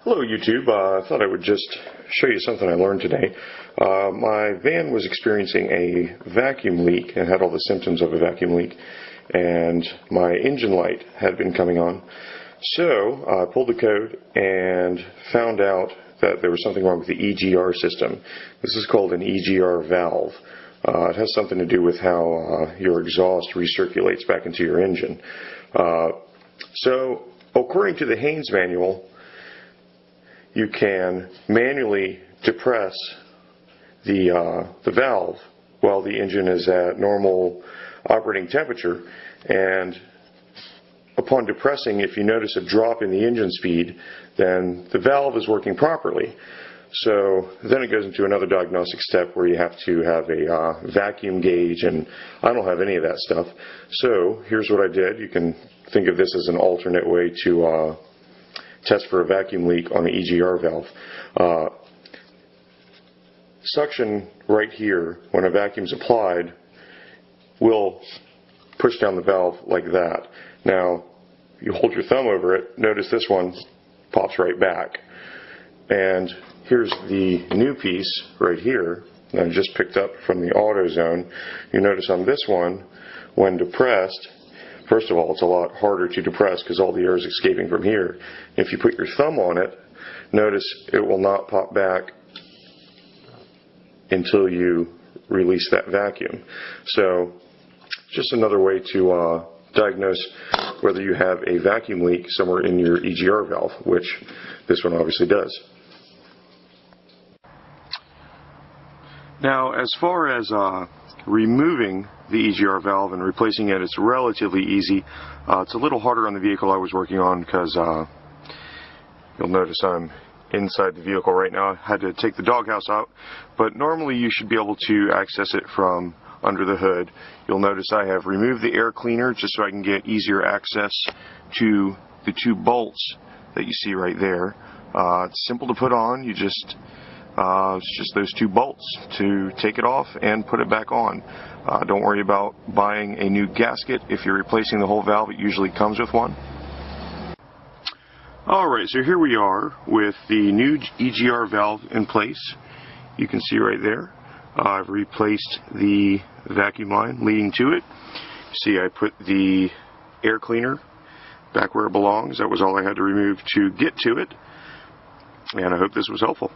Hello YouTube, I thought I would just show you something I learned today. My van was experiencing a vacuum leak and had all the symptoms of a vacuum leak, and my engine light had been coming on. So I pulled the code and found out that there was something wrong with the EGR system. This is called an EGR valve. It has something to do with how your exhaust recirculates back into your engine. So according to the Haynes manual, you can manually depress the valve while the engine is at normal operating temperature, and upon depressing, if you notice a drop in the engine speed, then the valve is working properly. So then it goes into another diagnostic step where you have to have a vacuum gauge, and I don't have any of that stuff. So here's what I did. You can think of this as an alternate way to test for a vacuum leak on the EGR valve. Suction right here, when a vacuum is applied, will push down the valve like that. Now, you hold your thumb over it, notice this one pops right back. And here's the new piece right here that I just picked up from the AutoZone. You notice on this one, when depressed, first of all, it's a lot harder to depress because all the air is escaping from here. If you put your thumb on it, notice it will not pop back until you release that vacuum. So, just another way to diagnose whether you have a vacuum leak somewhere in your EGR valve, which this one obviously does. Now, as far as removing the EGR valve and replacing it, it's relatively easy. It's a little harder on the vehicle I was working on because you'll notice I'm inside the vehicle right now. I had to take the doghouse out, but normally you should be able to access it from under the hood. You'll notice I have removed the air cleaner just so I can get easier access to the two bolts that you see right there. It's simple to put on. You just it's just those two bolts to take it off and put it back on. Don't worry about buying a new gasket. If you're replacing the whole valve, it usually comes with one. Alright, so here we are with the new EGR valve in place. You can see right there, I've replaced the vacuum line leading to it. See, I put the air cleaner back where it belongs. That was all I had to remove to get to it. And I hope this was helpful.